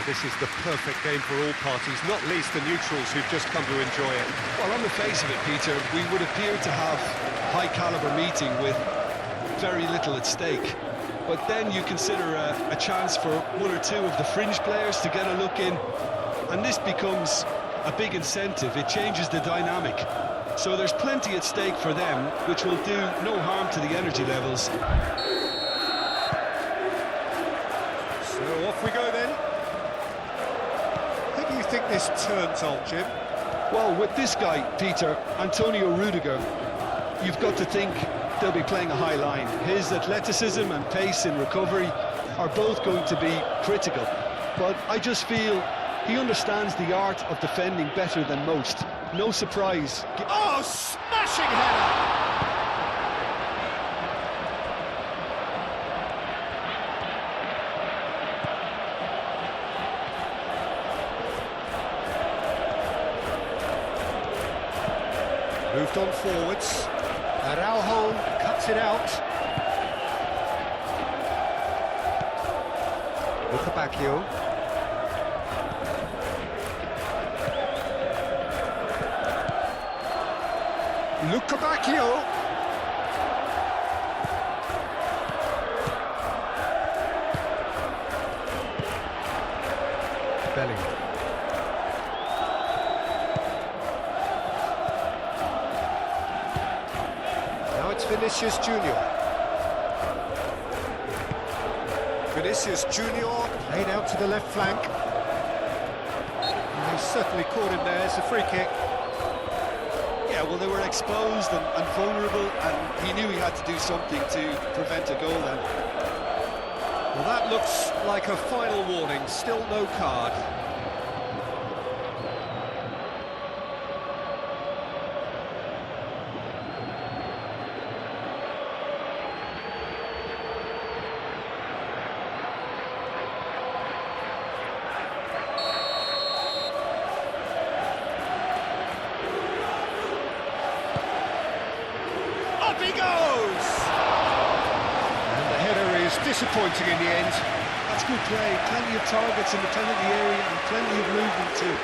this is the perfect game for all parties, not least the neutrals who've just come to enjoy it. Well, on the face of it, Peter, we would appear to have a high-caliber meeting with very little at stake. But then you consider a chance for one or two of the fringe players to get a look in, and this becomes a big incentive. It changes the dynamic. So there's plenty at stake for them, which will do no harm to the energy levels. So off we go then. Who do you think this turns on, Jim? Well, with this guy, Peter, Antonio Rudiger, you've got to think they'll be playing a high line. His athleticism and pace in recovery are both going to be critical. But I just feel he understands the art of defending better than most. No surprise. Oh, smashing header! Moved on forwards. Araujo cuts it out. Lucabacchio. Lucabacchio. Bellingham. Now it's Vinicius Junior. Vinicius Junior played out to the left flank. And he certainly caught him there. It's a free kick. Yeah, well, they were exposed and vulnerable, and he knew he had to do something to prevent a goal then. Well, that looks like a final warning. Still no card. Up he goes! And the header is disappointing in the end. That's good play. Plenty of targets in the penalty area and plenty of movement too.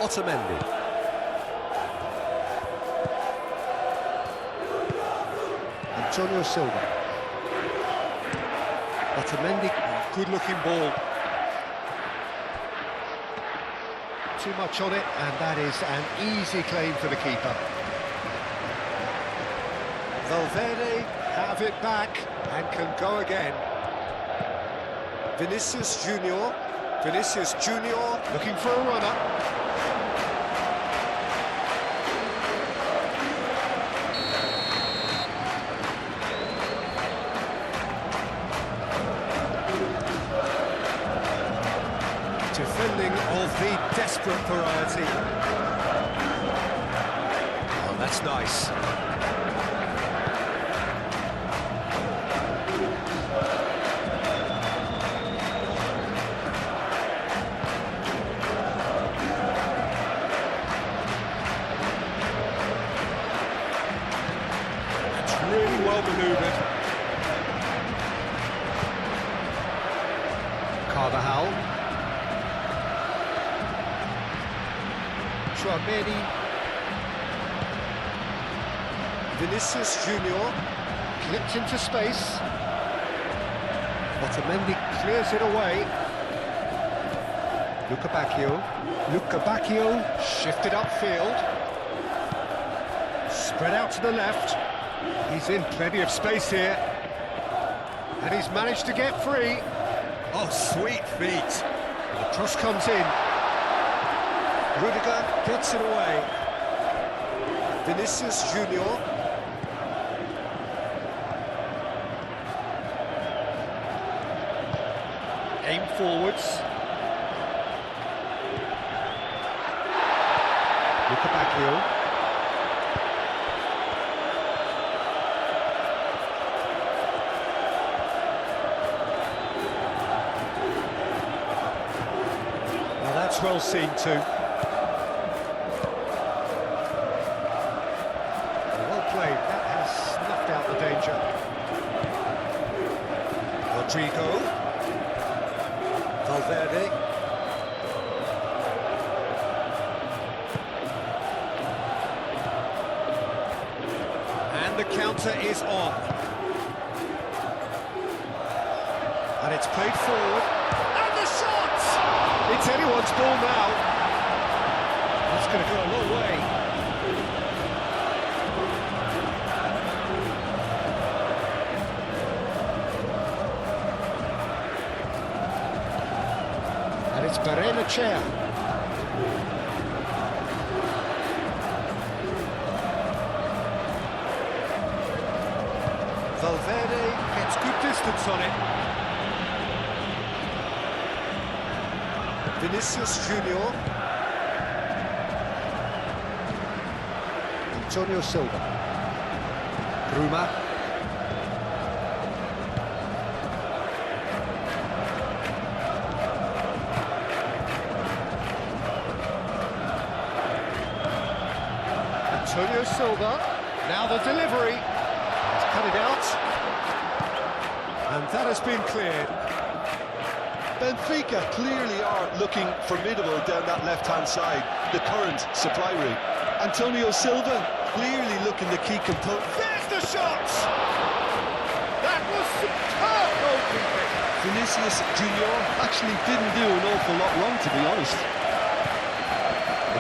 Otamendi. Antonio Silva. Otamendi, good-looking ball. Too much on it, and that is an easy claim for the keeper. Valverde have it back and can go again. Vinicius Junior. Vinicius Junior looking for a runner. Defending of the desperate variety. Oh, that's nice. That's really well manoeuvred. Carvajal. Tchouameni. Vinicius Junior clipped into space. Otamendi clears it away. Lucabacchio shifted upfield. Spread out to the left. He's in plenty of space here. And he's managed to get free. Oh, sweet feet. The cross comes in. Rudiger gets it away. Vinicius Junior. Aim forwards. Lucabacchio. that's well seen too. Well played, that has snuffed out the danger. Rodrigo. Valverde. And the counter is on. And it's played forward. And the shot! It's anyone's ball now. That's going to go a long way. And it's Barrenechea. Valverde gets good distance on it. Vinicius Junior. Antonio Silva. Bruma. Antonio Silva. Now the delivery. He's cut it out. And that has been cleared. Benfica clearly are looking formidable down that left-hand side, the current supply route. Antonio Silva clearly looking the key component. There's the shot! That was superb goalkeeping! Vinicius Junior actually didn't do an awful lot wrong, to be honest.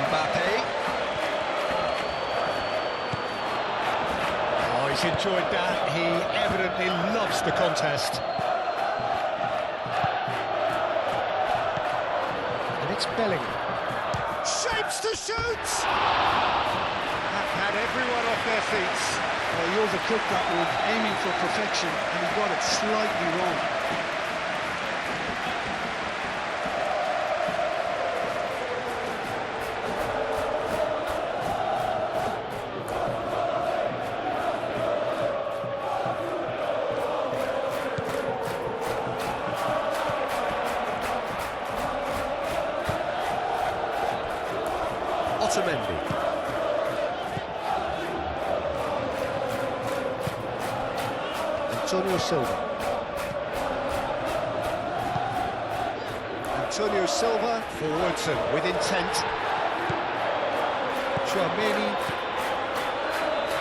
Mbappe. Oh, he's enjoyed that. He evidently loves the contest. It's Bellingham. Shapes to shoot! That had everyone off their seats. Well, he overcooked that one, aiming for perfection, and he got it slightly wrong. Otamendi. Antonio Silva. Antonio Silva forwards and with intent. Tchouaméni.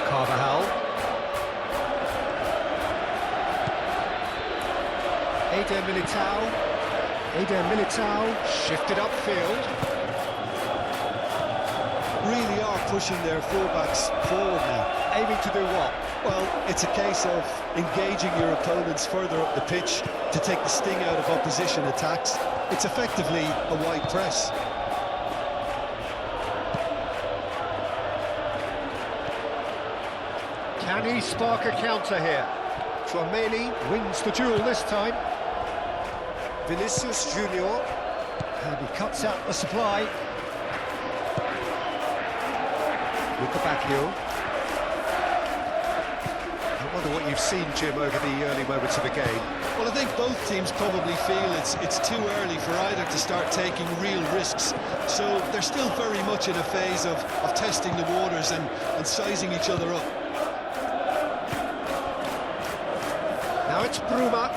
Carvajal. Eder Militao shifted upfield. Really are pushing their fullbacks forward now. Aiming to do what? Well, it's a case of engaging your opponents further up the pitch to take the sting out of opposition attacks. It's effectively a wide press. Can he spark a counter here? Tchouaméni wins the duel this time. Vinicius Junior. And he cuts out the supply. Bacchio. I wonder what you've seen, Jim, over the early moments of the game. Well, I think both teams probably feel it's too early for either to start taking real risks. So they're still very much in a phase of testing the waters and sizing each other up. Now it's Bruma.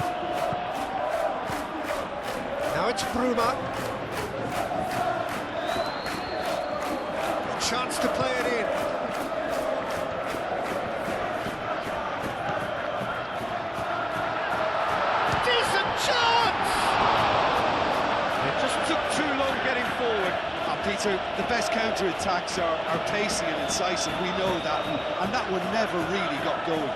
Now it's Bruma. A chance to play it in. Peter, the best counter-attacks are pacey and incisive, we know that, and that one never really got going.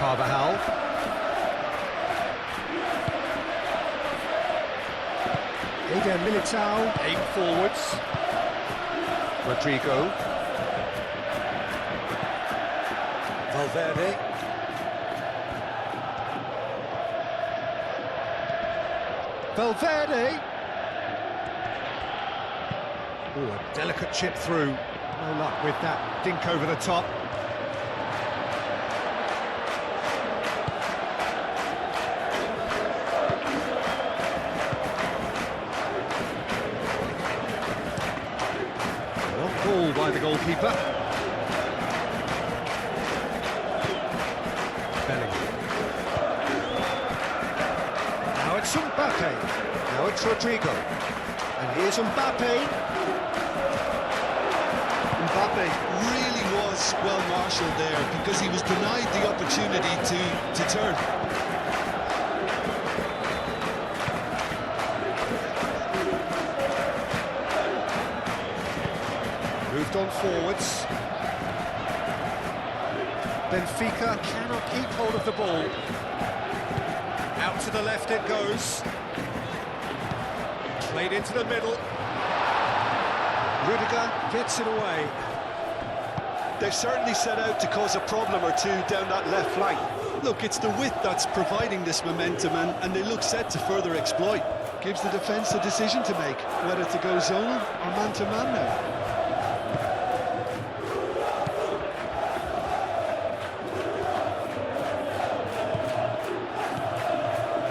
Carvajal. Eder Militao, aim forwards. Rodrigo. Valverde. Valverde. Oh, a delicate chip through. No luck with that dink over the top. Long ball by the goalkeeper. Bellingham. Now it's Mbappe. Now it's Rodrigo. And here's Mbappe. Mbappe really was well marshalled there because he was denied the opportunity to turn. Moved on forwards. Benfica cannot keep hold of the ball. Out to the left it goes. Played into the middle. Rudiger gets it away. They've certainly set out to cause a problem or two down that left flank. Look, it's the width that's providing this momentum, and they look set to further exploit. Gives the defence a decision to make, whether to go zonal or man-to-man now.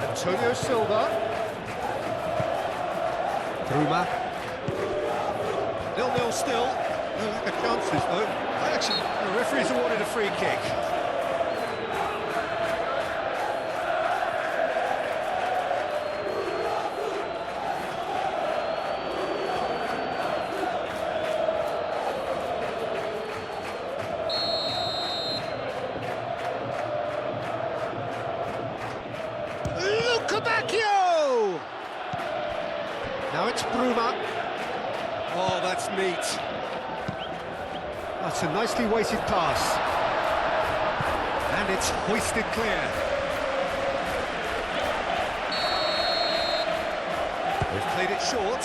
Antonio Silva. Bruma. 0-0 still. No lack of chances though. Actually, the referee's awarded a free kick. Lukebakio! Now it's Bruma. Oh, that's neat. That's a nicely weighted pass. And it's hoisted clear. They've played it short.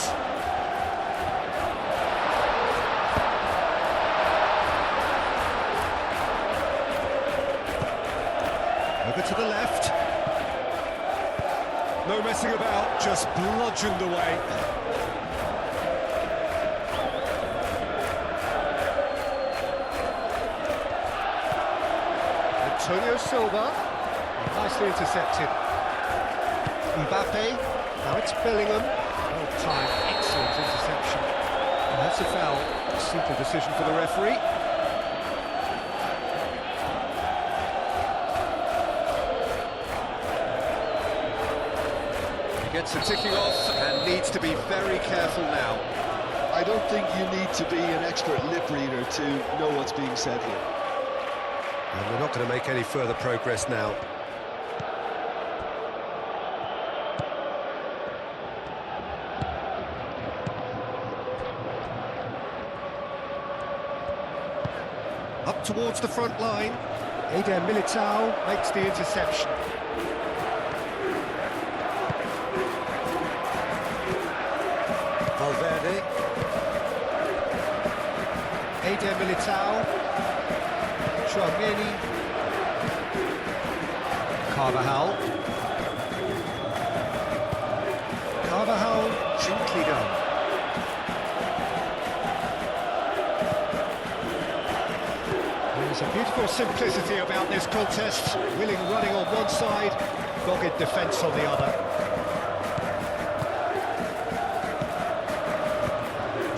Over to the left. No messing about, just bludgeoned away. Antonio Silva, nicely intercepted. Mbappe, now it's Bellingham. Well timed, excellent interception. And that's a foul. Simple decision for the referee. He gets the ticking off and needs to be very careful now. I don't think you need to be an expert lip reader to know what's being said here. And we're not going to make any further progress now. Up towards the front line. Eder Militao makes the interception. Valverde. Eder Militao. Chouameni, Carvajal, gently done. There's a beautiful simplicity about this contest, willing running on one side, dogged defence on the other.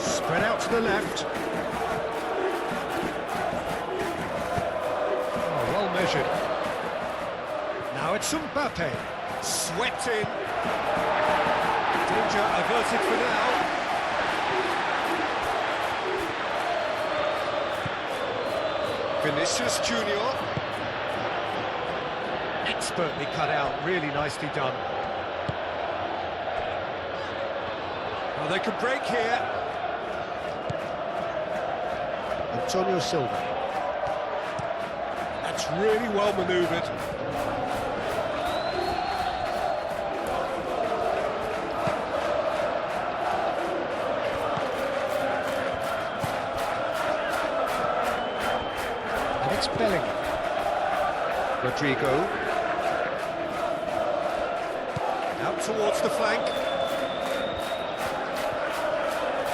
Spread out to the left. Measured. Now it's Mbappe. Swept in. Danger averted for now. Vinicius Junior. Expertly cut out, really nicely done. Well, they could break here. Antonio Silva. That's really well manoeuvred. And it's Bellingham. Rodrigo. Out towards the flank.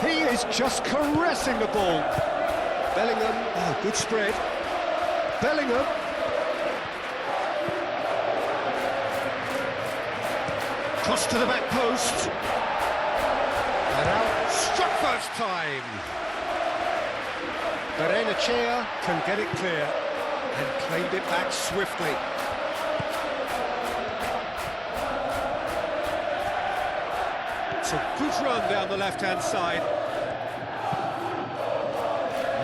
He is just caressing the ball. Bellingham, oh, good spread. Bellingham. Cross to the back post. And out, struck first time. Benfica can get it clear and claimed it back swiftly. It's a good run down the left-hand side.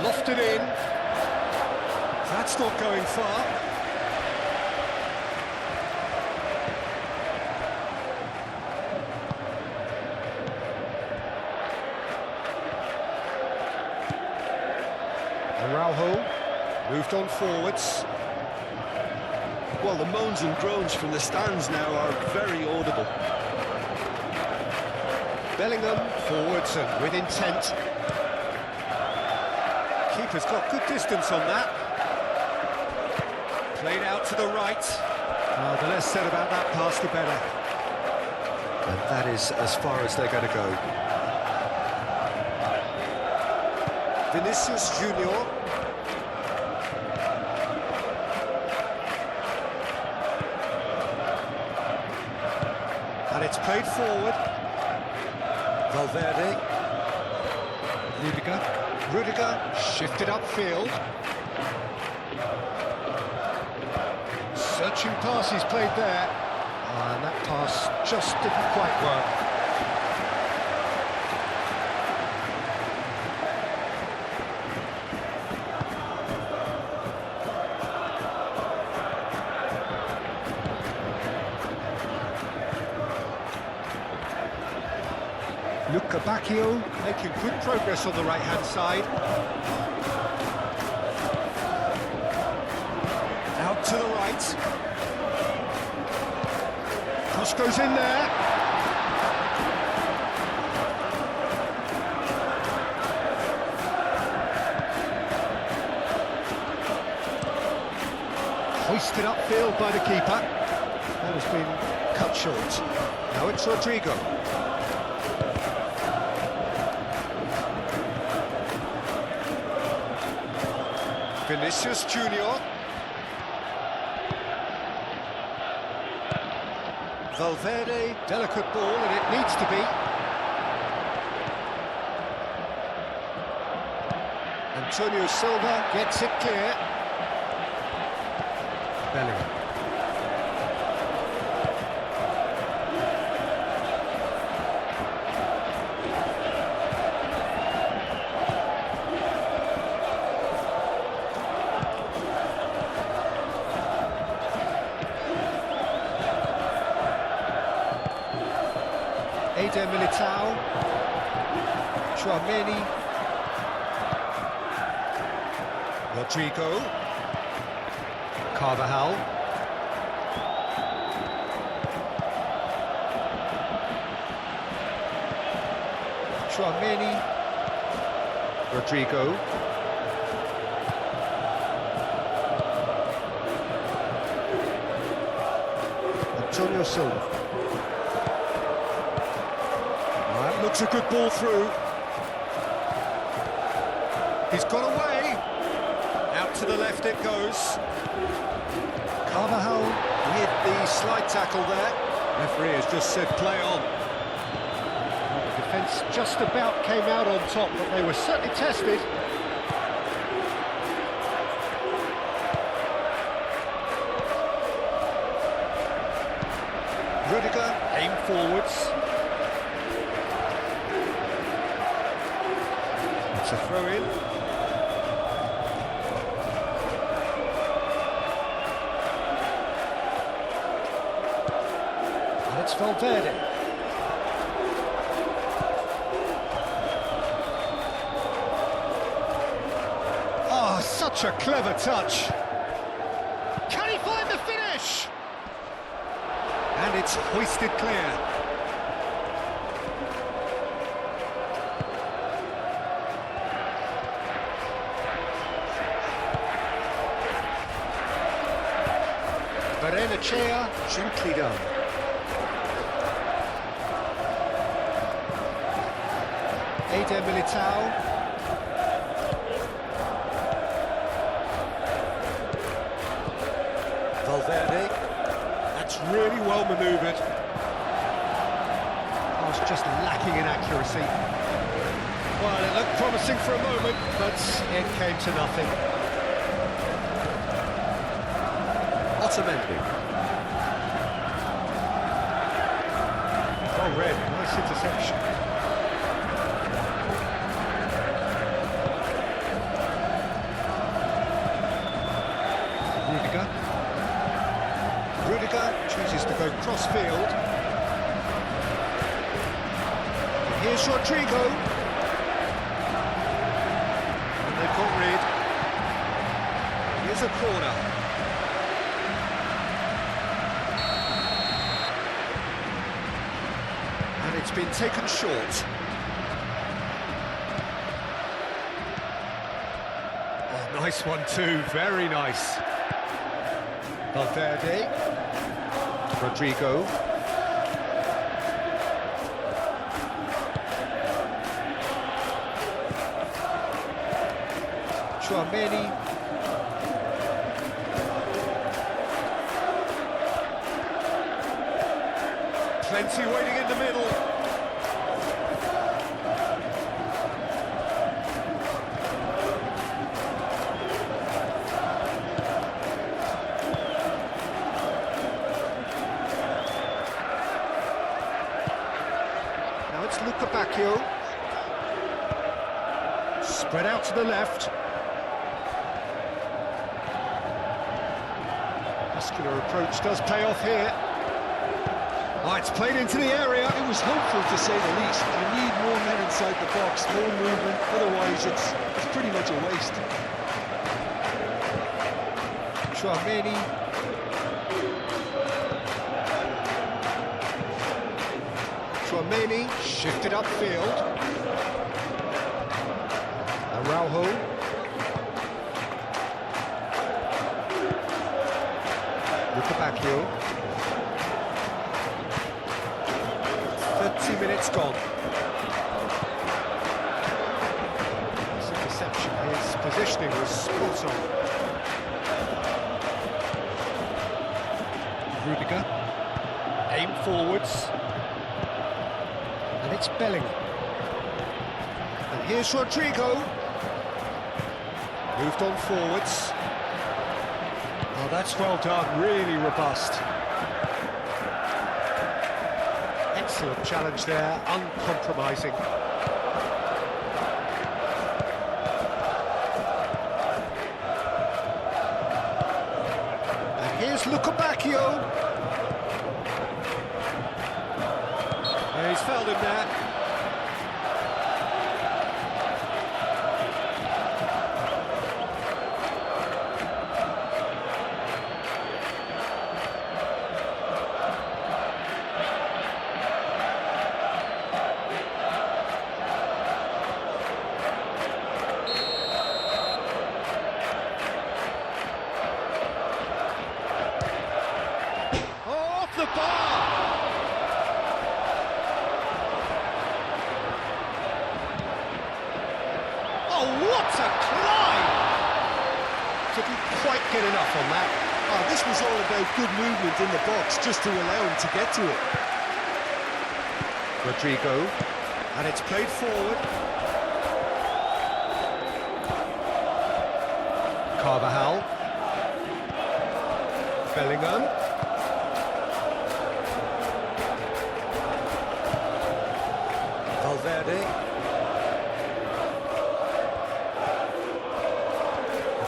Lofted in. That's not going far. Araujo moved on forwards. Well, the moans and groans from the stands now are very audible. Bellingham forwards and with intent. Keeper's got good distance on that. Played out to the right. The less said about that pass, the better. And that is as far as they're going to go. Vinicius Junior. And it's played forward. Valverde. Rudiger shifted upfield. Searching pass he's played there. And that pass just didn't quite work. Bacchio making good progress on the right-hand side. Out to the right. Cross goes in there. Hoisted upfield by the keeper. That has been cut short. Now it's Rodrigo. Vinicius Junior. Valverde, delicate ball, and it needs to be. Antonio Silva gets it clear. Bellingham. Eder Militao, Tchouaméni, Rodrigo, Carvajal, Tchouaméni, Rodrigo, Antonio Silva. Looks a good ball through. He's got away. Out to the left it goes. Carvajal with the slide tackle there. Referee has just said play on. Well, the defence just about came out on top, but they were certainly tested. Rudiger aimed forwards. It's a throw-in. And it's Valverde. Oh, such a clever touch. Can he find the finish? And it's hoisted clear. Benfica, gently done. Eder Militao. Valverde. That's really well manoeuvred. Oh, it's just lacking in accuracy. Well, it looked promising for a moment, but it came to nothing. Otamendi. Well read, nice interception. Rudiger chooses to go cross-field. And here's Rodrigo. And they've got rid. Here's a corner. And it's been taken short. Oh, nice one too, very nice. Valverde. Rodrigo. Tchouaméni. Plenty waiting in the middle. It's Luca Bacchio. Spread out to the left. Muscular approach does pay off here. Oh, it's played into the area. It was hopeful to say the least. You need more men inside the box, more movement, otherwise it's pretty much a waste. Tchouaméni. Tchouaméni shifted upfield. Araujo. Luca Bacchio. 30 minutes gone. This interception, his positioning was spot on. Rudiger. Aim forwards. And it's Bellingham. And here's Rodrigo. Moved on forwards. Oh, that's well done, really robust. Excellent challenge there, uncompromising. And here's Luca Bacchio. He's fouled him there. Off the bar! Oh, what a climb! Didn't quite get enough on that. Oh, this was all about good movement in the box, just to allow him to get to it. Rodrigo, and it's played forward. Carvajal. Bellingham. Valverde.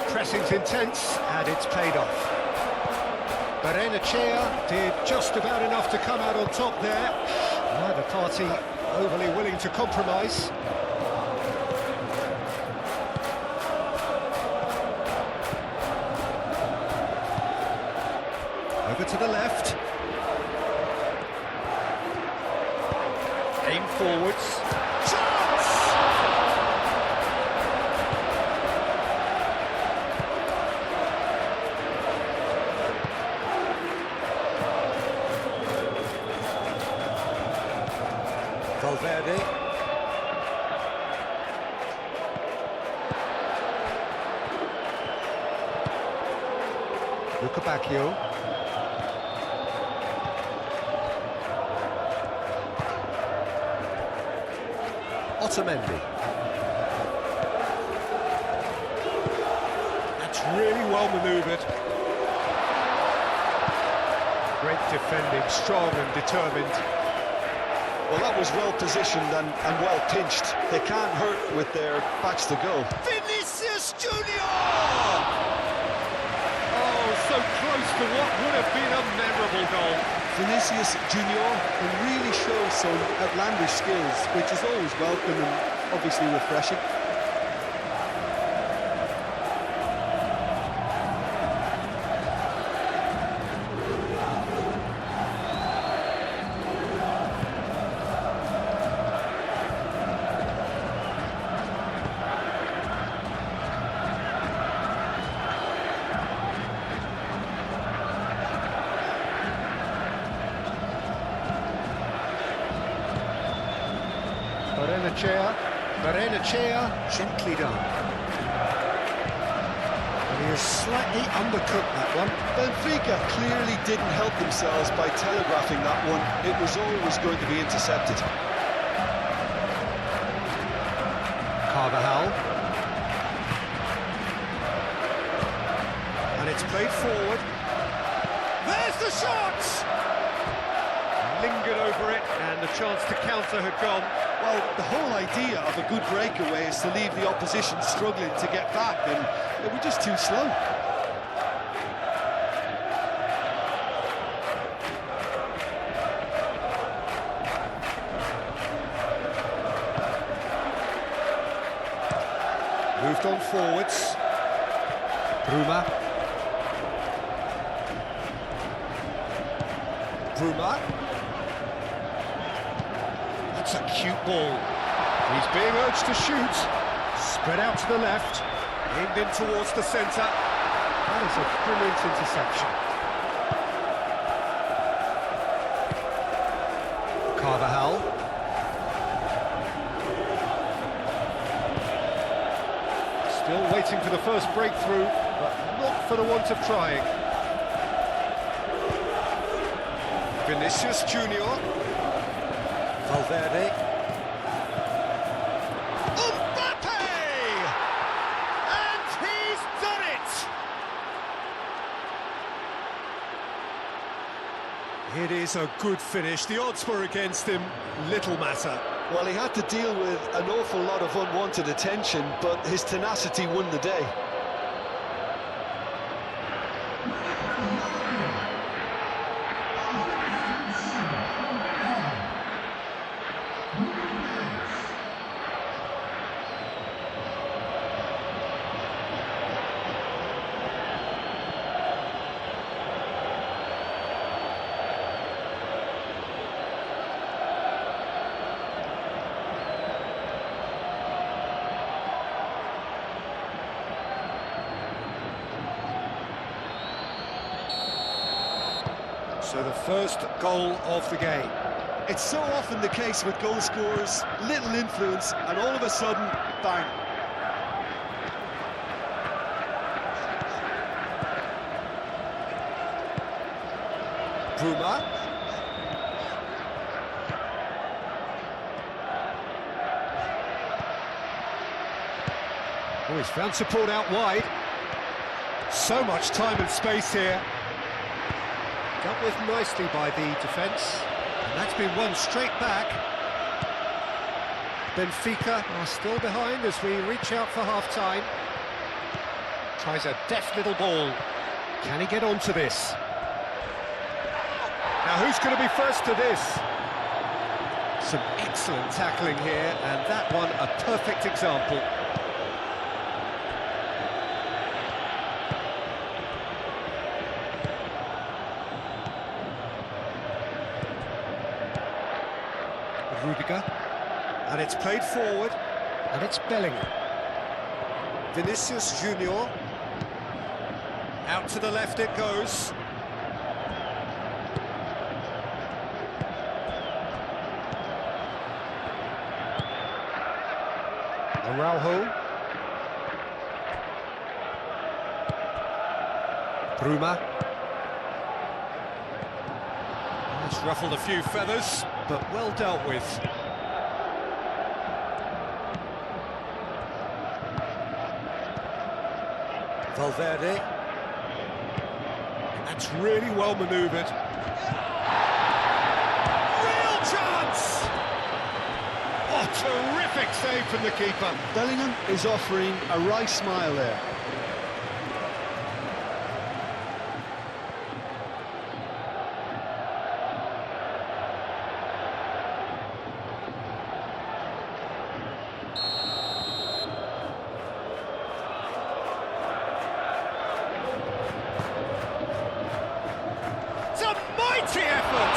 Pressing's intense, and it's paid off. Barrenechea did just about enough to come out on top there. Neither party overly willing to compromise. Over to the left. Aim forwards. Chance! Valverde. Bacchio. Otamendi. That's really well manoeuvred. Great defending, strong and determined. Well, that was well positioned and well pinched. They can't hurt with their backs to goal. Vinicius Junior! Oh, so close to what would have been a memorable goal. Vinicius Junior can really show some outlandish skills, which is always welcome and obviously refreshing. Barrenechea, gently done. And he has slightly undercooked that one. Benfica clearly didn't help themselves by telegraphing that one. It was always going to be intercepted. Carvajal. And it's played forward. There's the shot! Lingered over it, and the chance to counter had gone. Well, the whole idea of a good breakaway is to leave the opposition struggling to get back, and they were just too slow. Moved on forwards. Bruma. That's a cute ball. He's being urged to shoot. Spread out to the left. Aimed in towards the centre. That is a brilliant interception. Carvajal. Still waiting for the first breakthrough, but not for the want of trying. Vinicius Junior. Valverde. Mbappe! And he's done it! It is a good finish. The odds were against him. Little matter. Well, he had to deal with an awful lot of unwanted attention, but his tenacity won the day. So the first goal of the game. It's so often the case with goal scorers, little influence, and all of a sudden, bang. Bruma. Oh, he's found support out wide. So much time and space here. Dealt with nicely by the defence, and that's been won straight back. Benfica are still behind as we reach out for half-time. Tries a deft little ball. Can he get onto this? Now who's going to be first to this? Some excellent tackling here, and that one a perfect example. Rudiger, and it's played forward, and it's Bellingham. Vinicius Junior, out to the left it goes. Araujo. Bruma. It's ruffled a few feathers, but well dealt with. Valverde. That's really well manoeuvred. Real chance! Oh, terrific save from the keeper. Bellingham is offering a wry smile there. It's a mighty effort!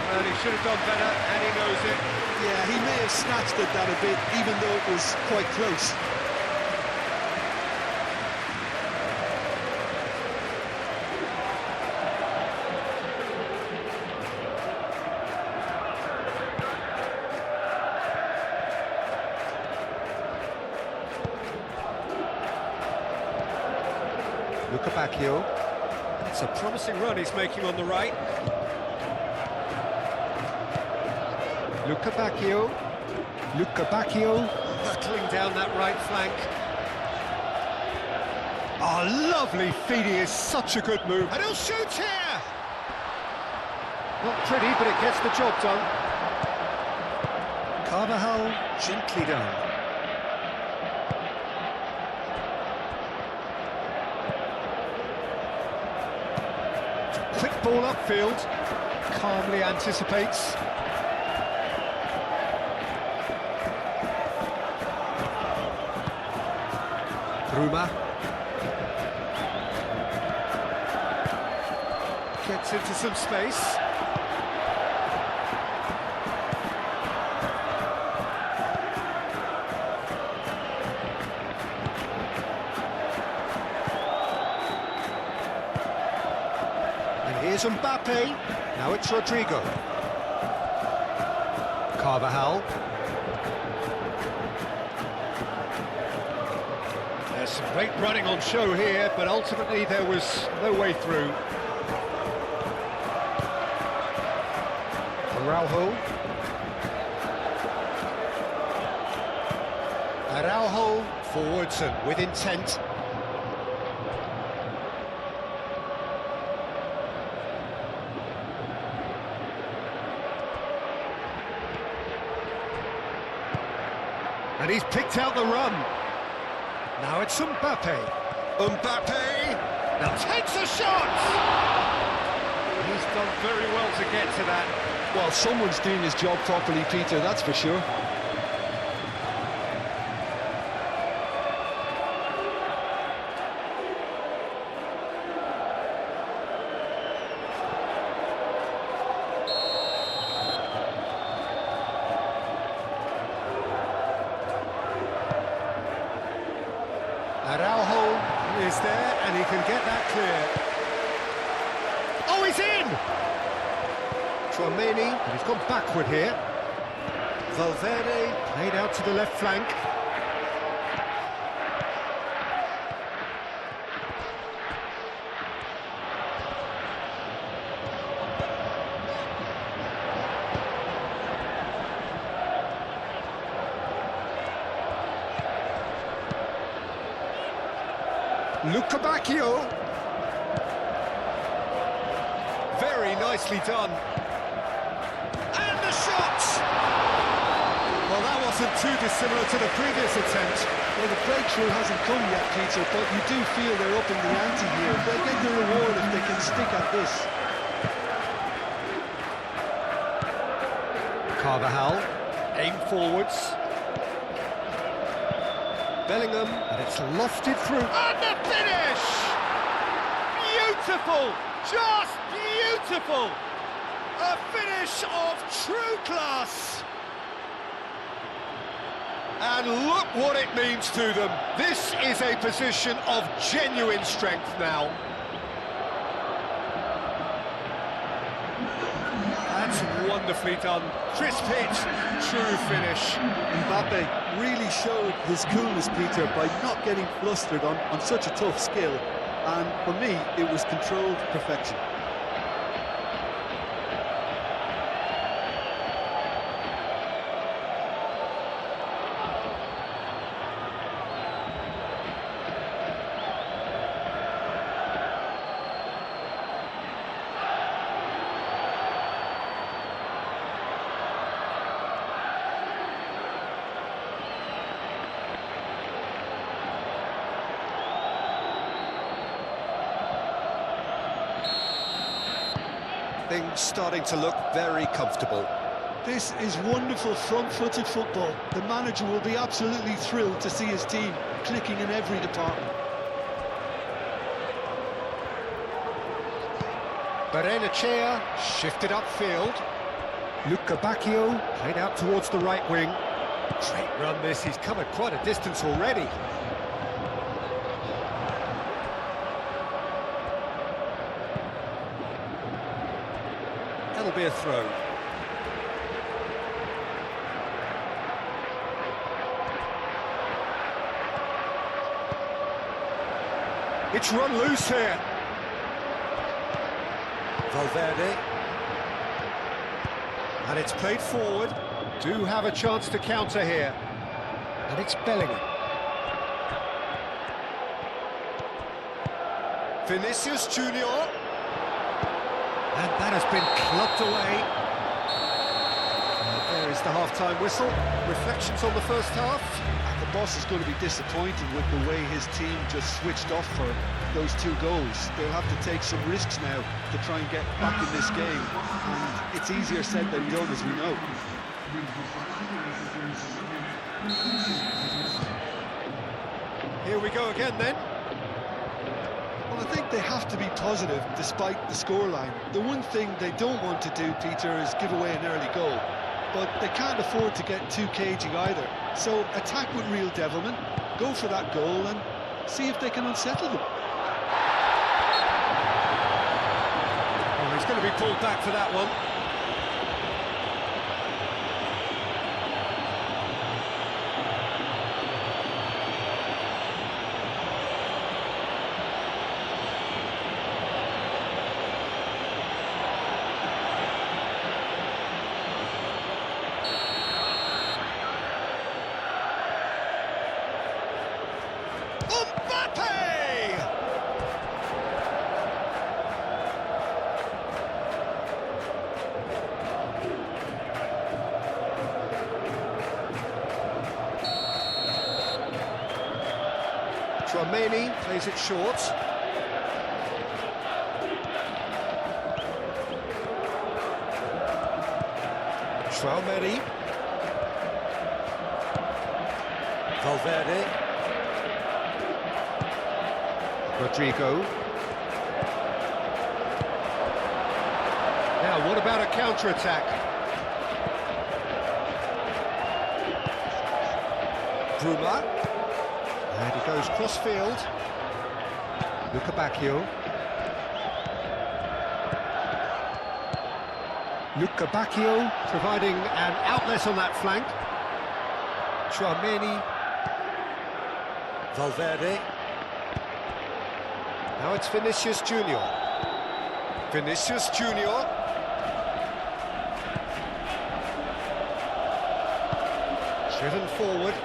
Well, he should have done better, and he knows it. Yeah, he may have snatched at that a bit, even though it was quite close. Lucas. It's a promising run he's making on the right. Lucas. Hurtling down that right flank. Oh, lovely feed, he is such a good move. And he'll shoot here! Not pretty, but it gets the job done. Carvajal, gently done. Quick ball upfield, calmly anticipates. Bruma. Gets into some space. Here's Mbappe, now it's Rodrigo. Carvajal. There's some great running on show here, but ultimately there was no way through. Araujo forwards and with intent. And he's picked out the run. Now it's Mbappe. Now takes a shot! He's done very well to get to that. Well, someone's doing his job properly, Peter, that's for sure. Araujo is there, and he can get that clear. Oh, he's in! Tchouaméni, but he's gone backward here. Valverde played out to the left flank. Lucas. Very nicely done. And the shot! Well, that wasn't too dissimilar to the previous attempt. Well, the breakthrough hasn't come yet, Peter, but you do feel they're up in the ante here. They'll get the reward if they can stick at this. Carvajal, aim forwards. Bellingham, and it's lofted through. And the finish! Beautiful! Just beautiful! A finish of true class! And look what it means to them. This is a position of genuine strength now. That's wonderfully done. Crisp hit, true finish. Mbappe really showed his coolness, Peter, by not getting flustered on such a tough skill. and for me, it was controlled perfection. Things starting to look very comfortable. This is wonderful front-footed football. The manager will be absolutely thrilled to see his team clicking in every department. Berenechea shifted upfield. Luca Bacchio played out towards the right wing. Great run this, he's covered quite a distance already. That'll be a throw. It's run loose here. Valverde. And it's played forward. Do have a chance to counter here. And it's Bellingham. Vinicius Junior. And that has been clubbed away. There is the half-time whistle. Reflections on the first half. The boss is going to be disappointed with the way his team just switched off for those 2 goals. They'll have to take some risks now to try and get back in this game. And it's easier said than done, as we know. Here we go again then. Well, I think they have to be positive despite the scoreline. The one thing they don't want to do, Peter, is give away an early goal. But they can't afford to get too cagey either. So attack with real devilment, go for that goal and see if they can unsettle them. Oh, he's going to be pulled back for that one. Tchouaméni plays it short. Tchouaméni. Valverde. Rodrigo. Now, what about a counter-attack? Bruma. And he goes cross-field. Luca Bacchio. Luca Bacchio providing an outlet on that flank. Tchouaméni. Valverde. Now it's Vinicius Junior. Vinicius Junior. Driven forward.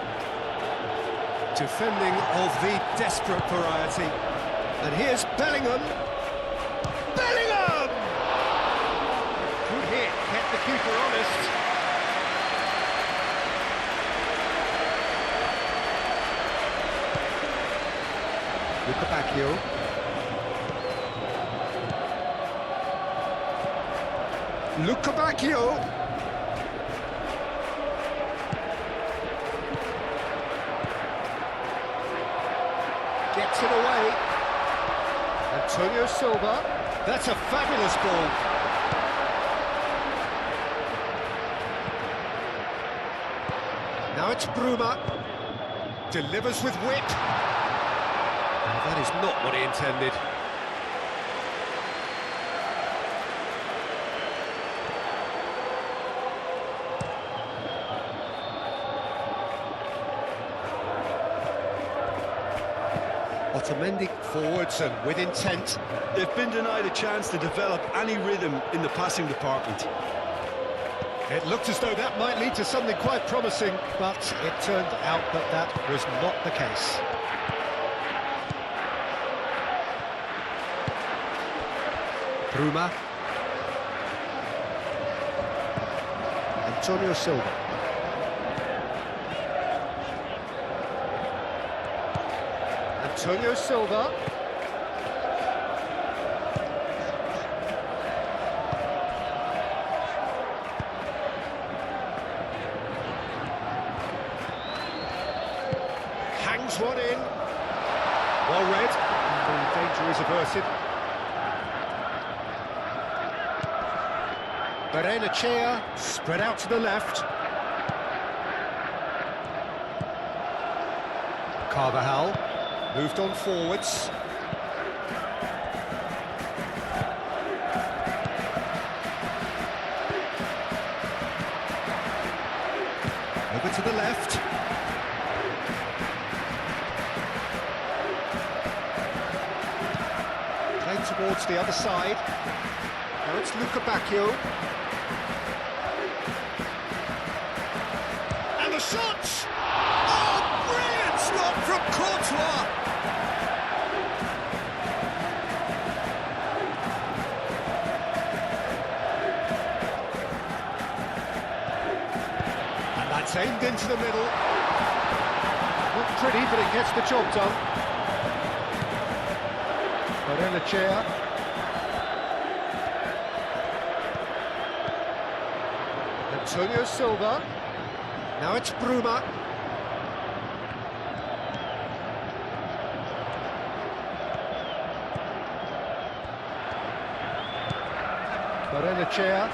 Defending of the desperate variety. And here's Bellingham. Bellingham! Good hit, kept the keeper honest. Luca Bacchio. Luca Bacchio. Gets it away. Antonio Silva. That's a fabulous ball. Now it's Bruma. Delivers with whip. Oh, that is not what he intended. Otamendi forwards and with intent. They've been denied a chance to develop any rhythm in the passing department. It looked as though that might lead to something quite promising, but it turned out that that was not the case. Bruma. Antonio Silva. Antonio Silva. Hangs one in. Well read. The danger is averted. Benfica spread out to the left. Carvajal moved on forwards. Over to the left. Played towards the other side. Now it's Luca Bacchio. And the shots! Oh, brilliant slot from Courtois! And that's aimed into the middle. Not pretty, but it gets the job done. Benfica. Antonio Silva. Now it's Bruma. Benfica.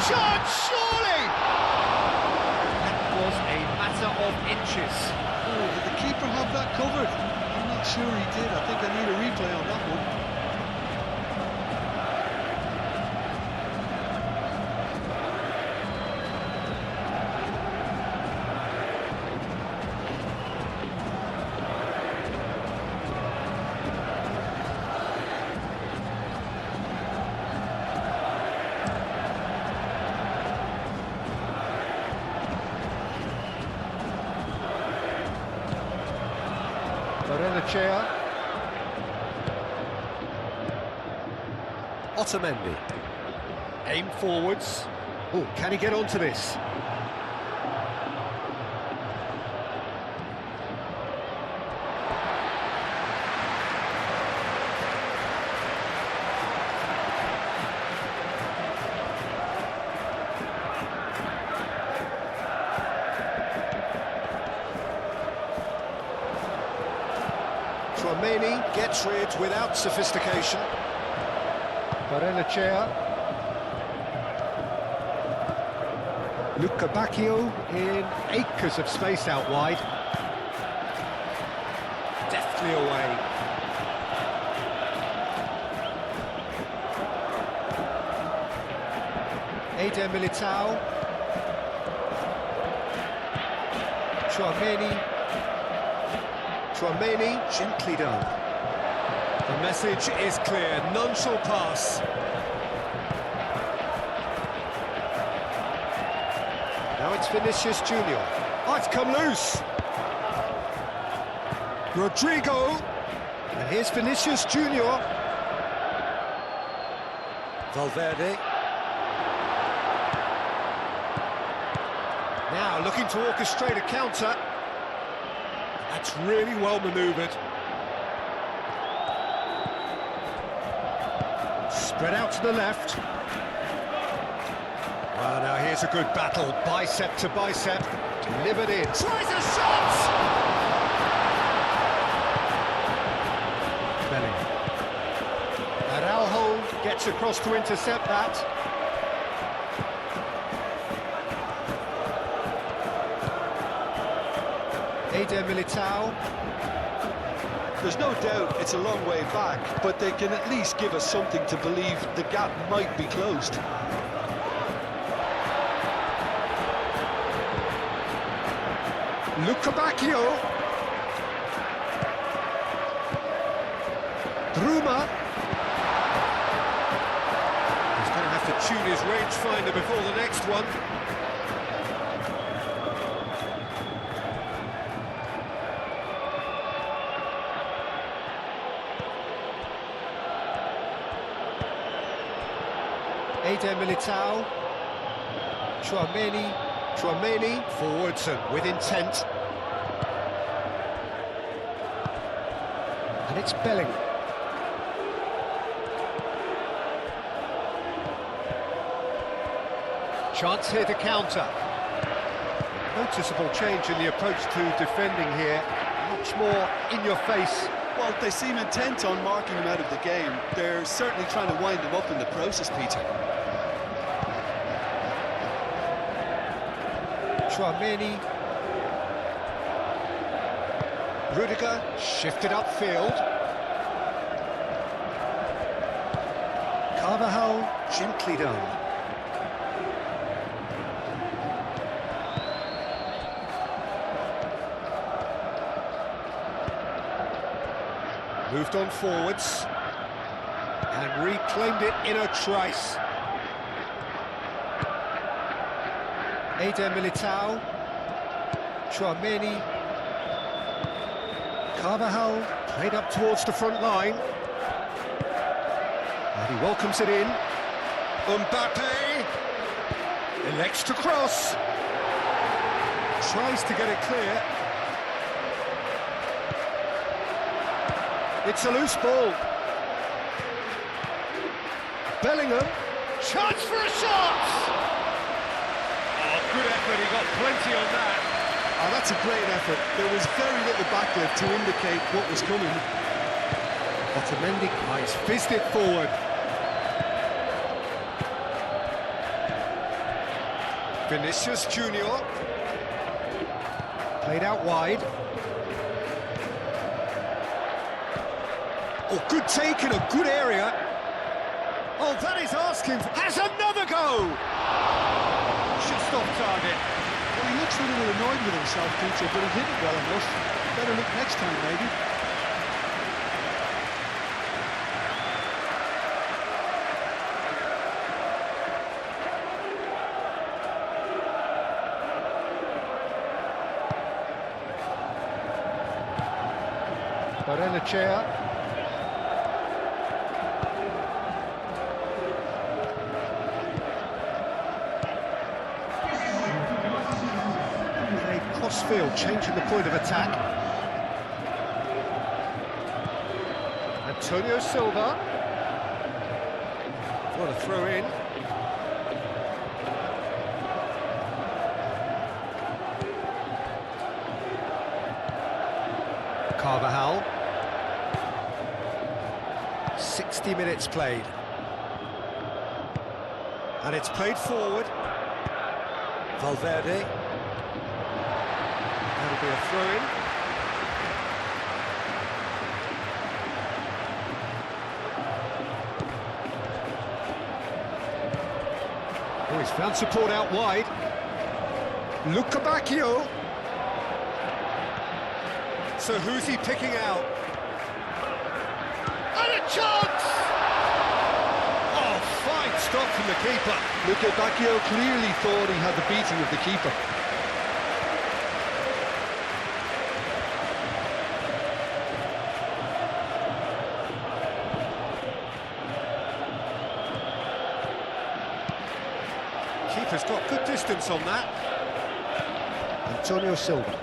Shot, surely! That was a matter of inches. Oh, did the keeper have that covered? I'm not sure he did. I think I need a replay on that one. Benfica. Otamendi. Aim forwards. Oh, can he get onto this? Benfica gets rid without sophistication. Benfica. Luca Bacchio in acres of space out wide. Deftly away. Eder Militao. Tchouaméni, gently done. The message is clear, none shall pass. Now it's Vinicius Junior. Oh, it's come loose. Rodrigo. And here's Vinicius Junior. Valverde. Now looking to orchestrate a counter. That's really well manoeuvred. Spread out to the left. Well, now here's a good battle, bicep to bicep. Delivered in. Tries a shot! Bellingham. Araujo gets across to intercept that. Eder Militao. There's no doubt it's a long way back, but they can at least give us something to believe the gap might be closed. Luca Bacchio. Bruma. He's going to have to tune his rangefinder before the next one. Eder Militao. Chouameni forwards and with intent. And it's Bellingham. Chance here to counter. Noticeable change in the approach to defending here. Much more in your face. Well, they seem intent on marking him out of the game. They're certainly trying to wind him up in the process, Peter. Chouameni. Rudiger shifted upfield. Carvajal gently done. Moved on forwards and reclaimed it in a trice. Eder Militao, Chouameni, Carvajal played up towards the front line, and he welcomes it in. Mbappe elects to cross, tries to get it clear. It's a loose ball. Bellingham, chance for a shot! Good effort, he got plenty on that. Oh, that's a great effort. There was very little backlift to indicate what was coming. Otamendi, he's fizzed it forward. Vinicius Junior. Played out wide. Oh, good take in a good area. Oh, that is asking for... Has another go! Just off target. Well, he looks a little annoyed with himself, Peter, but he hit it well enough. Better look next time, maybe. Barrenechea. Crossfield, changing the point of attack. Antonio Silva. What a throw in. Carvajal. 60 minutes played. And it's played forward. Valverde. That'll be a throw-in. Oh, he's found support out wide. Luca Bacchio. So who's he picking out? And a chance! Oh, fine stop from the keeper. Luca Bacchio clearly thought he had the beating of the keeper. Keeper's got good distance on that. Antonio Silva.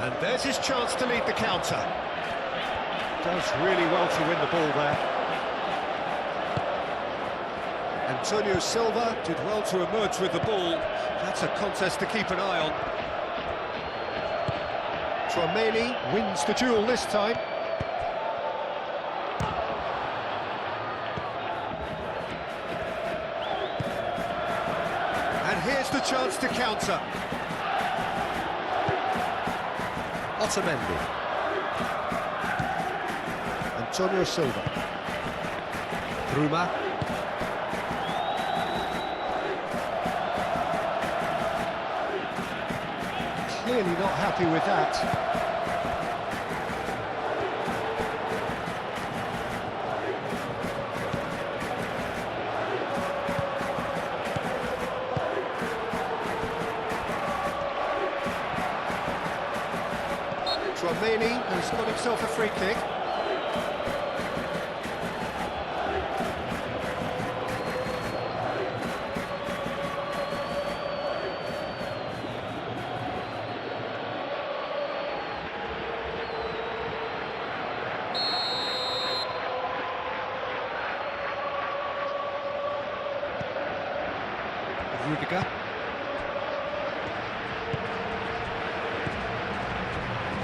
And there's his chance to lead the counter. Does really well to win the ball there. Antonio Silva did well to emerge with the ball. That's a contest to keep an eye on. Chouameni wins the duel this time. And here's the chance to counter. Otamendi. Antonio Silva. Bruma. Clearly not happy with that. Romani has got himself a free kick. Rudiger.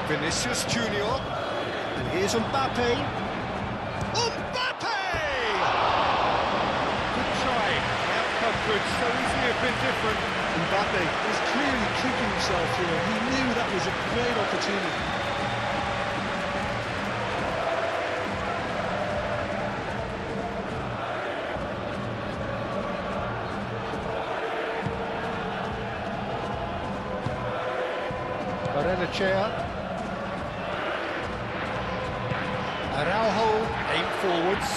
Vinicius Junior, and here's Mbappe. Mbappe! Good try. The outcome could so easily have been different. Mbappe is clearly kicking himself here. He knew that was a great opportunity. Barrenechea. Araujo aimed forwards.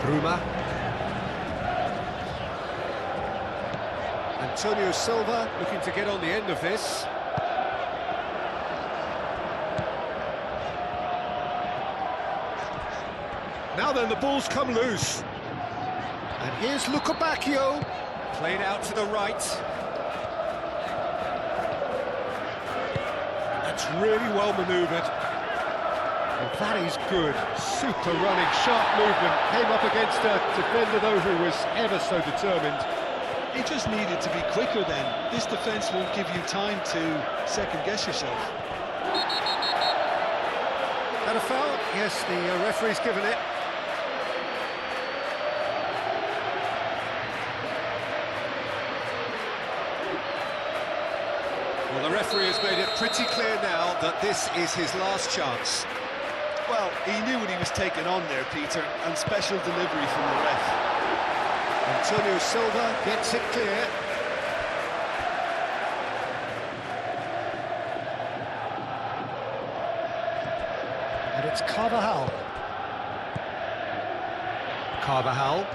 Bruma. Antonio Silva looking to get on the end of this. Now then, the ball's come loose. And here's Bacchio. Played out to the right. That's really well manoeuvred. And that is good. Super running, sharp movement. Came up against a defender, though, who was ever so determined. He just needed to be quicker then. This defence won't give you time to second-guess yourself. That a foul? Yes, the referee's given it. Well, the referee has made it pretty clear now that this is his last chance. Well, he knew what he was taking on there, Peter, and special delivery from the ref. Antonio Silva gets it clear. And it's Carvajal. Carvajal.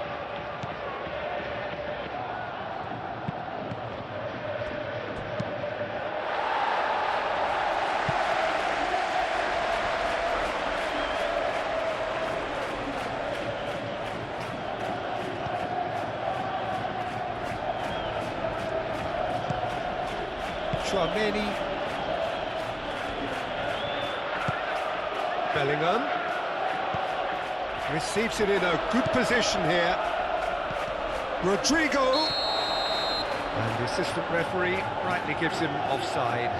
Chouameni. Bellingham. Receives it in a good position here. Rodrigo. And the assistant referee rightly gives him offside.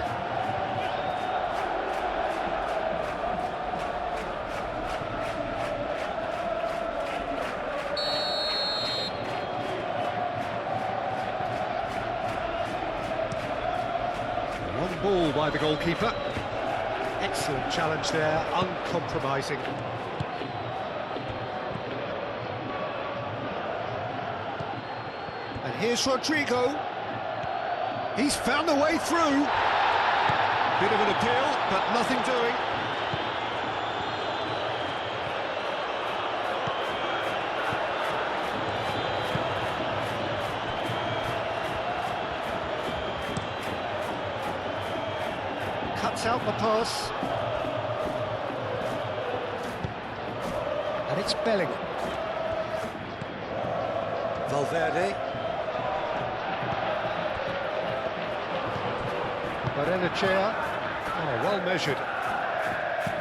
One ball by the goalkeeper. Excellent challenge there, uncompromising. And here's Rodrigo. He's found a way through. Bit of an appeal, but nothing doing. Cuts out the pass. And it's Bellingham. Valverde. Barrenechea. Oh, well measured.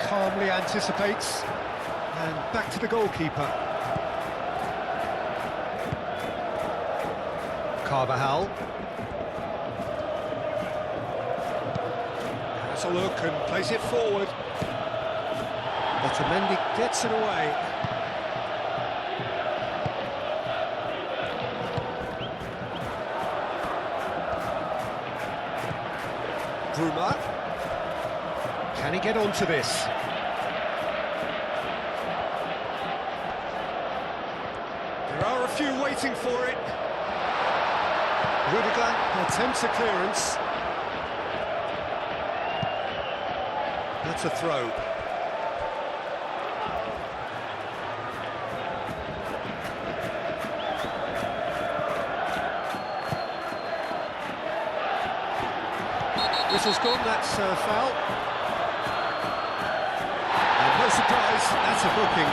Calmly anticipates. And back to the goalkeeper. Carvajal. Has a look and plays it forward. Otamendi gets it away. Bruma. Can he get onto this? There are a few waiting for it. Rudiger attempts a clearance. That's a throw. Whistle's gone, that's a foul. And no surprise, that's a booking.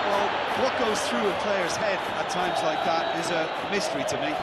Well, what goes through a player's head at times like that is a mystery to me.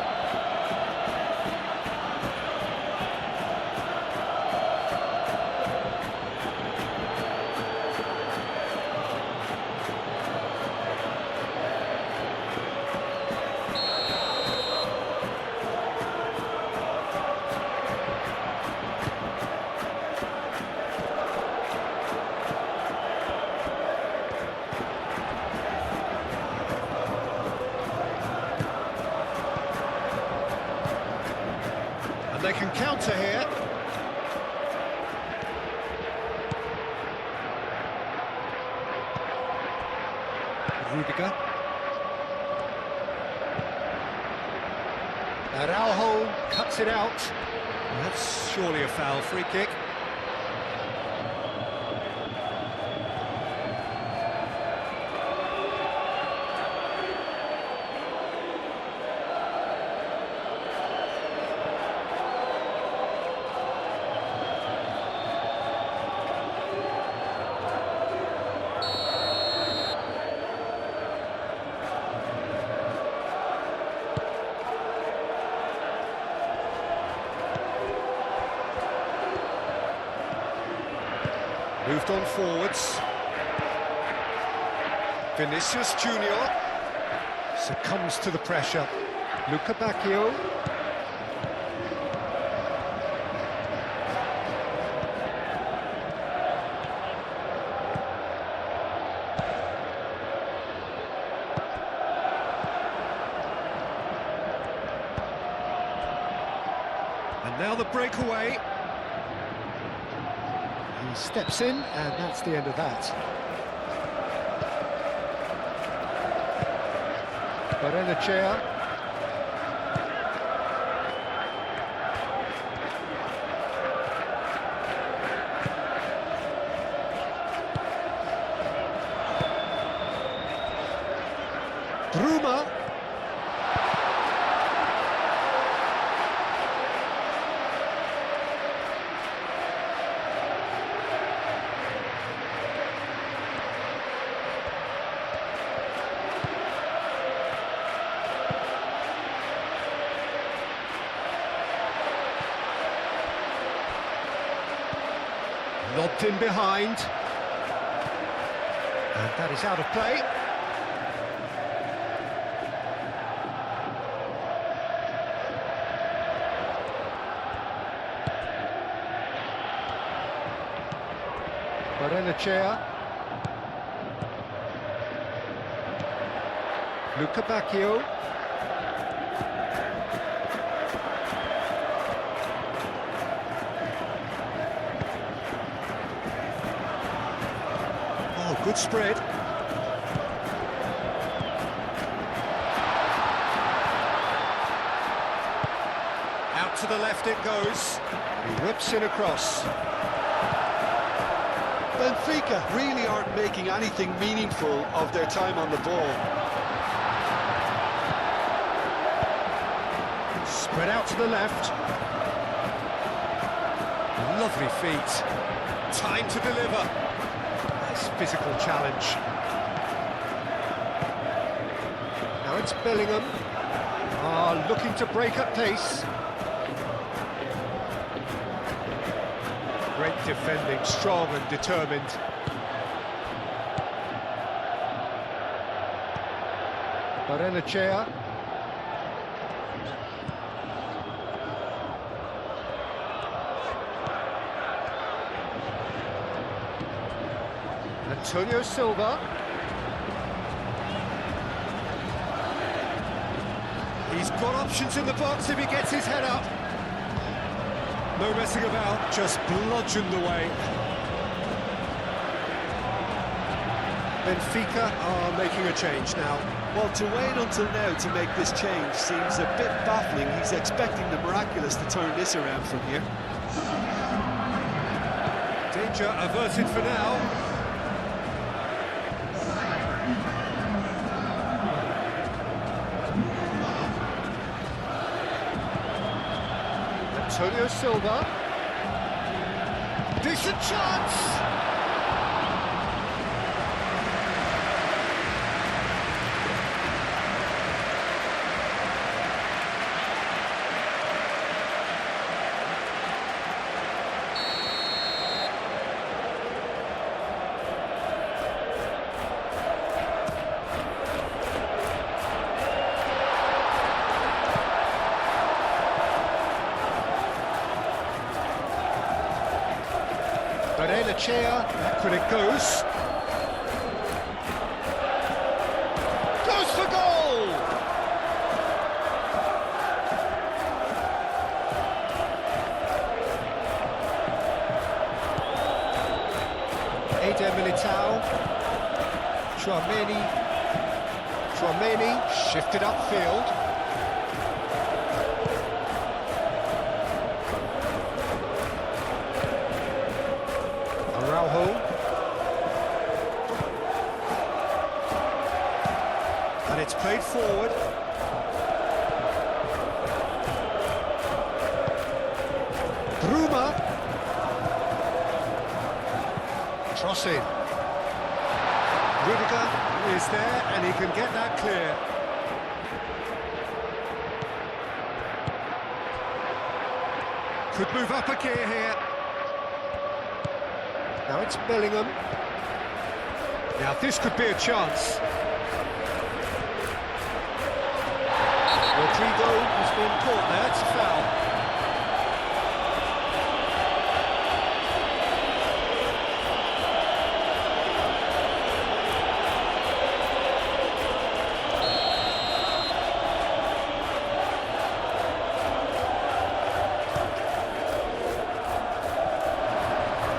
And they can counter here. Rudiger. Araujo cuts it out. That's surely a foul, free kick. Moved on forwards. Vinicius Junior succumbs to the pressure. Luca Bacchio. And now the breakaway. He steps in, and that's the end of that. Barrenechea. Bruma. Lobbed in behind. And that is out of play. Barrenechea. Luca Bacchio. Oh, good spread. Out to the left it goes. He whips in across. Benfica really aren't making anything meaningful of their time on the ball. Spread out to the left. Lovely feet. Time to deliver. Nice physical challenge. Now it's Bellingham. Looking to break at pace. Great defending, strong and determined. Barrenechea. Antonio Silva. He's got options in the box if he gets his head up. No messing about, just bludgeoned away. Benfica are making a change now. Well, to wait until now to make this change seems a bit baffling. He's expecting the miraculous to turn this around from here. Danger averted for now. Antonio Silva. Decent chance! Chair, back when it goes. Goes for goal! Eder Militao. Chouameni shifted upfield. And it's played forward. Bruma. Crossing. Rudiger is there and he can get that clear. Could move up a gear here. Now it's Bellingham. Now this could be a chance. Rodrigo has been caught there, it's a foul.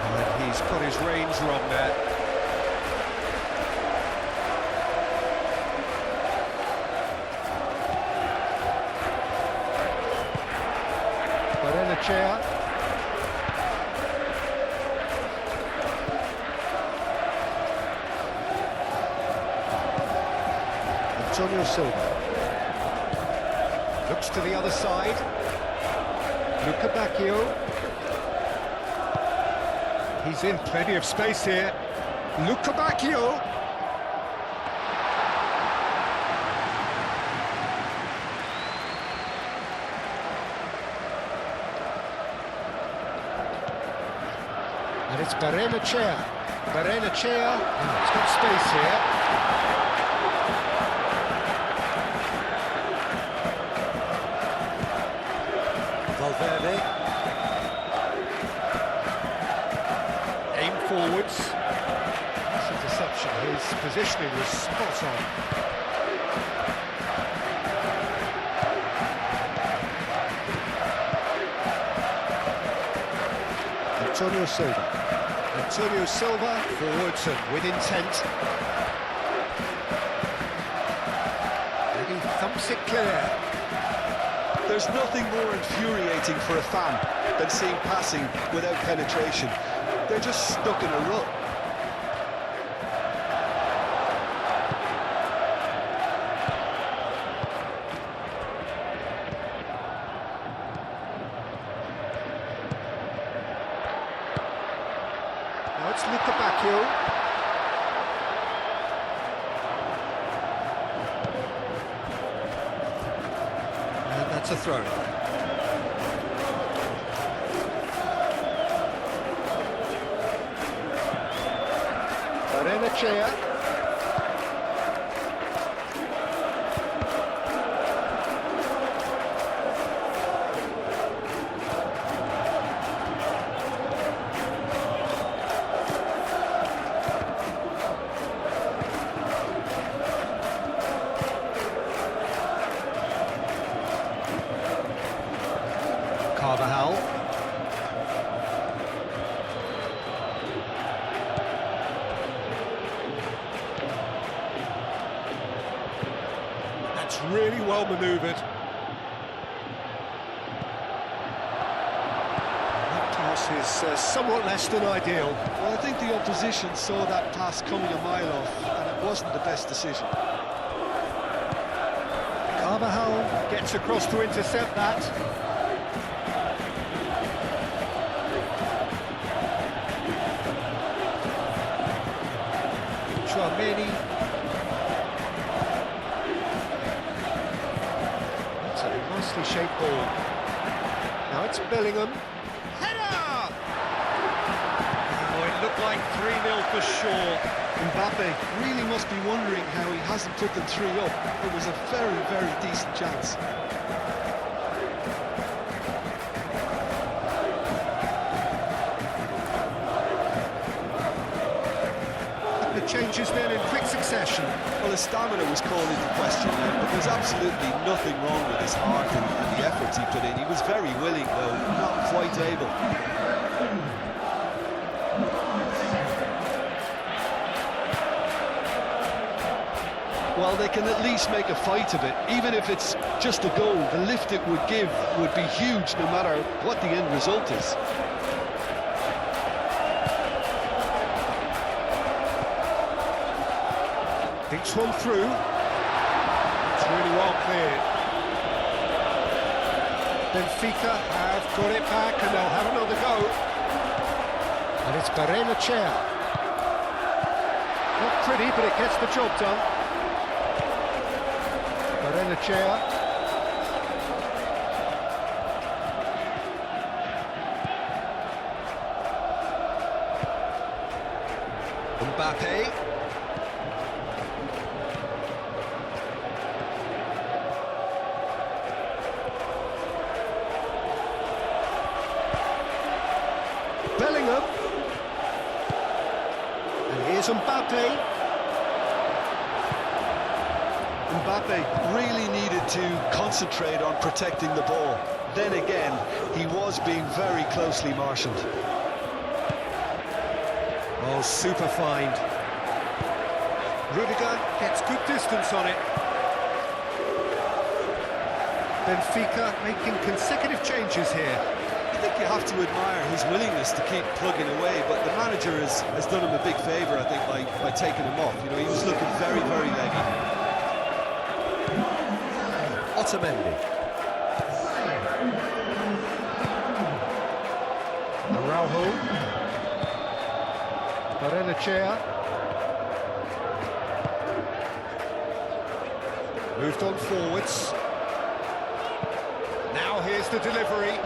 And he's got his range wrong there. Chair. Antonio Silva looks to the other side. Luca Bacchio. He's in plenty of space here. Luca Bacchio. And it's Barrenechea. Barrenechea, he's got space here. Valverde. Aim forwards. That's a deception. His positioning was spot on. Antonio Silva. Antonio Silva forwards and with intent. And he thumps it clear. There's nothing more infuriating for a fan than seeing passing without penetration. They're just stuck in a rut. Now it's Luca Bacchio. And that's a throw. Barrenechea. Carvajal. well manoeuvred. That pass is somewhat less than ideal. Well, I think the opposition saw that pass coming a mile off, and it wasn't the best decision. Carvajal gets across to intercept that. Chouameni. That's a nicely shaped ball. Now it's Bellingham. Header! Oh, it looked like 3-0 for sure. Mbappe really must be wondering how he hasn't put them 3 up. It was a very, very decent chance. The changes then in quick succession. Well, his stamina was called into question there, but there's absolutely nothing wrong with his heart and the efforts he put in. He was very willing, though, not quite able. Well, they can at least make a fight of it. Even if it's just a goal, the lift it would give would be huge no matter what the end result is. Thinks one through. It's really well cleared. Benfica have got it back and they'll have another go. And it's Barrenechea. Not pretty, but it gets the job done. Barrenechea. Mbappe. Bellingham. And here's Mbappe. Mbappe really needed to concentrate on protecting the ball. Then again, he was being very closely marshalled. Oh, super find. Rudiger gets good distance on it. Benfica making consecutive changes here. I think you have to admire his willingness to keep plugging away, but the manager has done him a big favour, I think, by taking him off. You know, he was looking very, very leggy. Otamendi. Araujo. Barrenechea. Moved on forwards. Now here's the delivery.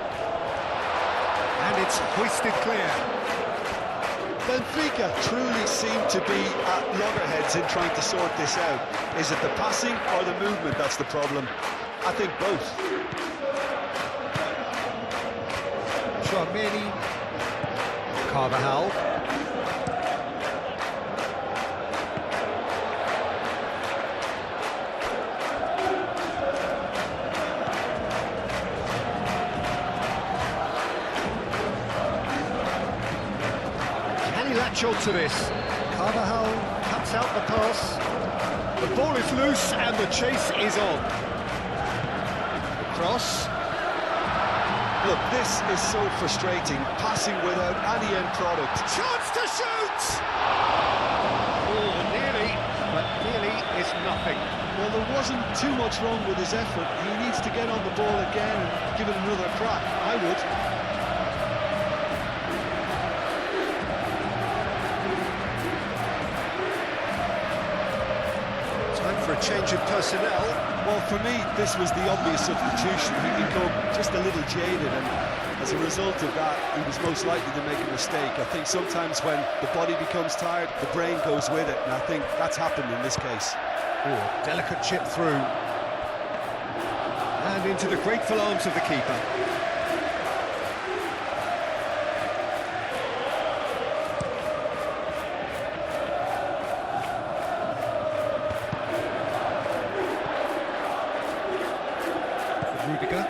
And it's hoisted clear. Benfica truly seem to be at loggerheads in trying to sort this out. Is it the passing or the movement that's the problem? I think both. Chouameni. Carvajal. Can he latch on to this? Carvajal cuts out the pass. The ball is loose and the chase is on. The cross. Look, this is so frustrating, passing without any end product. Chance to shoot! Oh, nearly, but nearly is nothing. Well, there wasn't too much wrong with his effort. He needs to get on the ball again and give it another crack. I would. Time for a change of personnel. Well, for me, this was the obvious substitution. He'd become just a little jaded, and as a result of that, he was most likely to make a mistake. I think sometimes when the body becomes tired, the brain goes with it, and I think that's happened in this case. Oh, delicate chip through. And into the grateful arms of the keeper. Rudiger.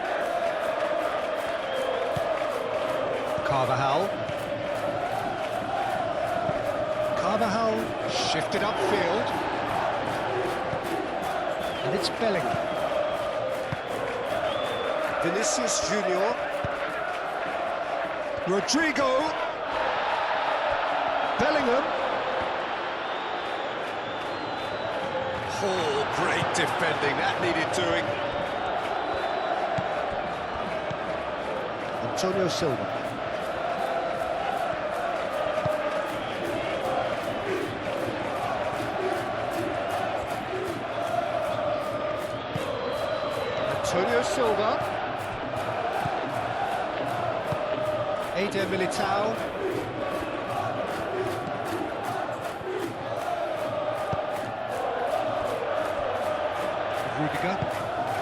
Carvajal. Carvajal shifted upfield. And it's Bellingham. Vinicius Junior. Rodrigo. Bellingham. Oh, great defending, that needed doing. Antonio Silva. Antonio Silva. Eder Militao.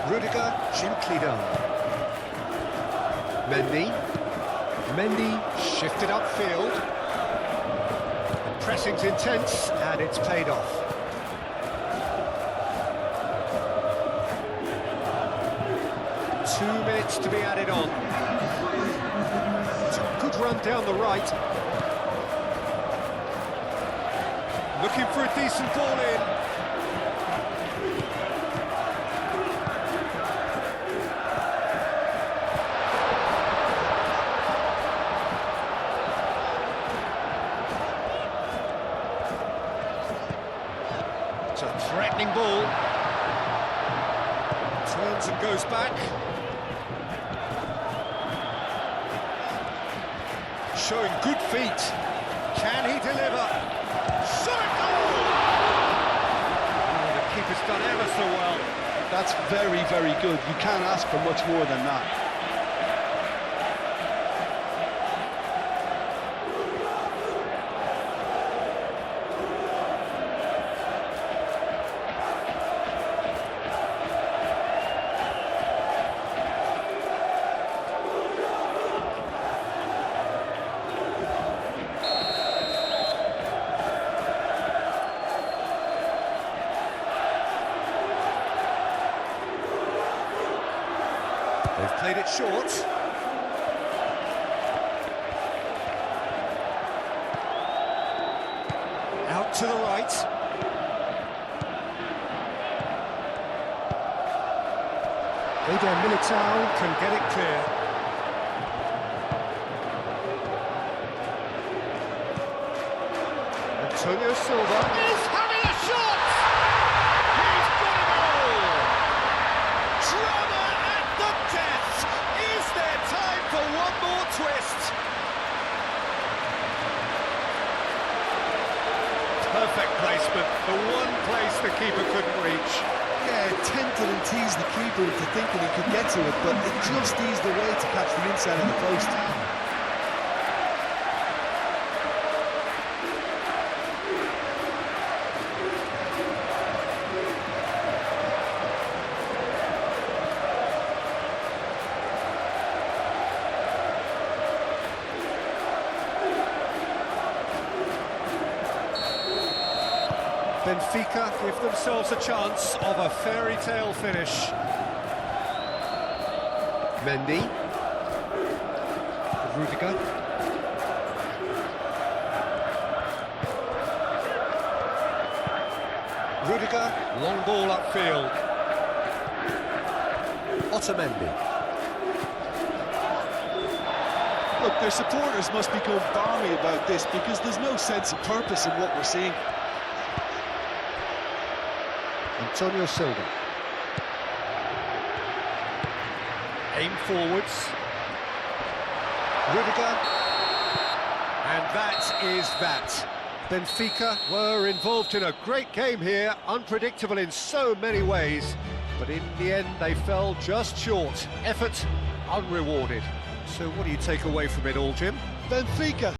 Rudiger gently down. Mendy shifted upfield. Pressing's intense and it's paid off. Two minutes to be added on. It's a good run down the right. Looking for a decent ball in. It's a threatening ball. Turns and goes back. Showing good feet. Can he deliver? Shot! Goal! Oh, the keeper's done ever so well. That's very, very good. You can't ask for much more than that. They've played it short. Out to the right. Eder Militao can get it clear. Antonio Silva is having a shot! He's got a goal! Drama at the death! Is there time for one more twist? Perfect placement, the one place the keeper couldn't reach. Yeah, it tempted and teased the keeper into thinking he could get to it, but it just eased away to catch the inside of the post. Benfica give themselves a chance of a fairy tale finish. Mendy. Rudiger. Rudiger, long ball upfield. Otamendi. Look, their supporters must be going balmy about this because there's no sense of purpose in what we're seeing. Antonio Silva. Aim forwards. Rudiger. And that is that. Benfica were involved in a great game here, unpredictable in so many ways, but in the end they fell just short. Effort unrewarded. So what do you take away from it all, Jim? Benfica